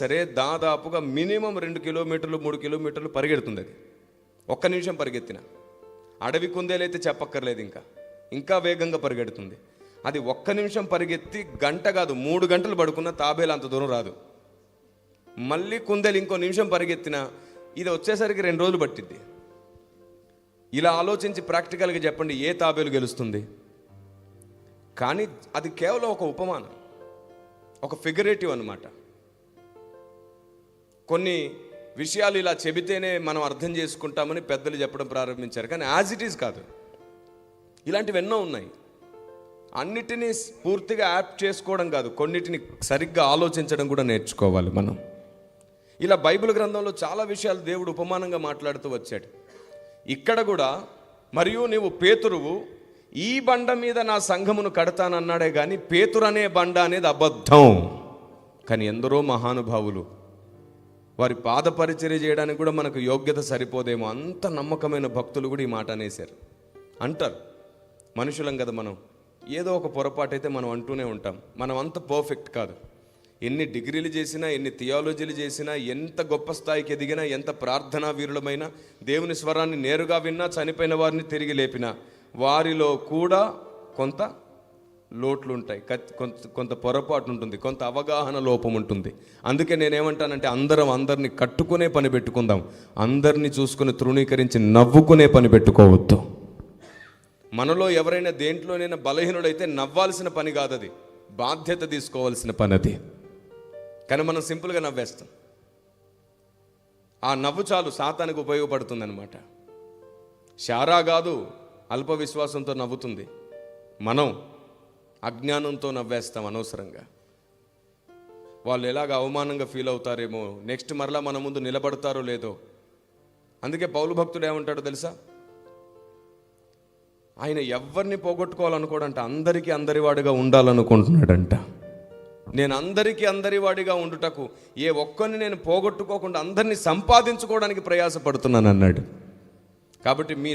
సరే దాదాపుగా మినిమం 2 కిలోమీటర్లు 3 కిలోమీటర్లు పరిగెడుతుంది అది. ఒక్క నిమిషం పరిగెత్తిన. అడవి కుందేలైతే చెప్పక్కర్లేదు, ఇంకా వేగంగా పరిగెడుతుంది అది. ఒక్క నిమిషం పరిగెత్తి గంట కాదు 3 గంటలు పడుకున్న తాబేలు అంత దూరం రాదు. మళ్ళీ కుందేలు ఇంకో నిమిషం పరిగెత్తిన ఇది వచ్చేసరికి 2 రోజులు పట్టిద్ది. ఇలా ఆలోచించి ప్రాక్టికల్గా చెప్పండి, ఏ తాబేలు గెలుస్తుంది? కానీ అది కేవలం ఒక ఉపమానం, ఒక ఫిగరేటివ్ అన్నమాట. కొన్ని విషయాలు ఇలా చెబితేనే మనం అర్థం చేసుకుంటామని పెద్దలు చెప్పడం ప్రారంభించారు, కానీ యాజ్ ఇట్ ఈజ్ కాదు. ఇలాంటివి ఎన్నో ఉన్నాయి. అన్నిటినీ పూర్తిగా యాప్ట్ చేసుకోవడం కాదు, కొన్నిటిని సరిగ్గా ఆలోచించడం కూడా నేర్చుకోవాలి మనం. ఇలా బైబిల్ గ్రంథంలో చాలా విషయాలు దేవుడు ఉపమానంగా మాట్లాడుతూ వచ్చాడు. ఇక్కడ కూడా మరియు నీవు పేతురువు, ఈ బండ మీద నా సంఘమును కడతానన్నాడే కానీ పేతురు అనే బండ అనేది అబద్ధం. కానీ ఎందరో మహానుభావులు వారి పాద పరిచర్య చేయడానికి కూడా మనకు యోగ్యత సరిపోదేమో, అంత నమ్మకమైన భక్తులు కూడా ఈ మాట అనేశారు. అంటారు, మనుషులం కదా మనం, ఏదో ఒక పొరపాటు అయితే మనం అంటూనే ఉంటాం. మనం అంత పర్ఫెక్ట్ కాదు. ఎన్ని డిగ్రీలు చేసినా, ఎన్ని థియాలజీలు చేసినా, ఎంత గొప్ప స్థాయికి ఎదిగినా, ఎంత ప్రార్థనా వీరులమైనా, దేవుని స్వరాన్ని నేరుగా విన్నా, చనిపోయిన వారిని తిరిగి లేపినా, వారిలో కూడా కొంత లోట్లు ఉంటాయి, కొంత పొరపాటు ఉంటుంది, కొంత అవగాహన లోపం ఉంటుంది. అందుకే నేనేమంటానంటే అందరినీ కట్టుకునే పని పెట్టుకుందాం, అందరినీ చూసుకుని తృణీకరించి నవ్వుకునే పని పెట్టుకోవద్దు. మనలో ఎవరైనా దేంట్లోనైనా బలహీనుడైతే నవ్వాల్సిన పని కాదు, అది బాధ్యత తీసుకోవాల్సిన పని అది. కానీ మనం సింపుల్గా నవ్వేస్తాం. ఆ నవ్వు చాలు సాతానికి ఉపయోగపడుతుంది అనమాట. శారా కాదు అల్ప విశ్వాసంతో నవ్వుతుంది, మనం అజ్ఞానంతో నవ్వేస్తాం అనవసరంగా. వాళ్ళు ఎలాగ అవమానంగా ఫీల్ అవుతారేమో, నెక్స్ట్ మరలా మన ముందు నిలబడతారో లేదో. అందుకే పౌలు భక్తుడు ఏమంటాడో తెలుసా? ఆయన ఎవరిని పోగొట్టుకోవాలనుకోడంట, అందరికీ అందరివాడిగా ఉండాలనుకుంటున్నాడంట. నేను అందరికీ అందరివాడిగా ఉండుటకు ఏ ఒక్కరిని నేను పోగొట్టుకోకుండా అందరినీ సంపాదించుకోవడానికి ప్రయాసపడుతున్నాను అన్నాడు. కాబట్టి మీ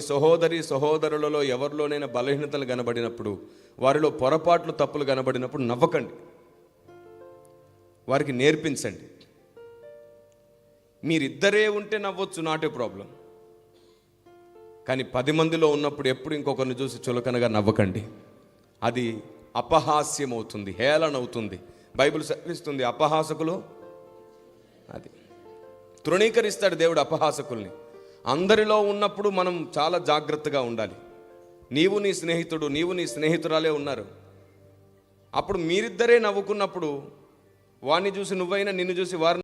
సహోదరులలో ఎవరిలోనైనా బలహీనతలు కనబడినప్పుడు, వారిలో పొరపాట్లు తప్పులు కనబడినప్పుడు నవ్వకండి, వారికి నేర్పించండి. మీరిద్దరే ఉంటే నవ్వచ్చు, నాట్ ఏ ప్రాబ్లం. కానీ 10 మందిలో ఉన్నప్పుడు ఎప్పుడు ఇంకొకరిని చూసి చులకనగా నవ్వకండి. అది అపహాస్యం అవుతుంది, హేళన అవుతుంది. బైబిల్ సెలవిస్తుంది, అపహాసకులు అది తృణీకరిస్తాడు దేవుడు అపహాసకుల్ని. అందరిలో ఉన్నప్పుడు మనం చాలా జాగ్రత్తగా ఉండాలి. నీవు నీ స్నేహితురాలే ఉన్నారు. అప్పుడు మీరిద్దరే నవ్వుకున్నప్పుడు వాడిని చూసి నువ్వైనా, నిన్ను చూసి వారిని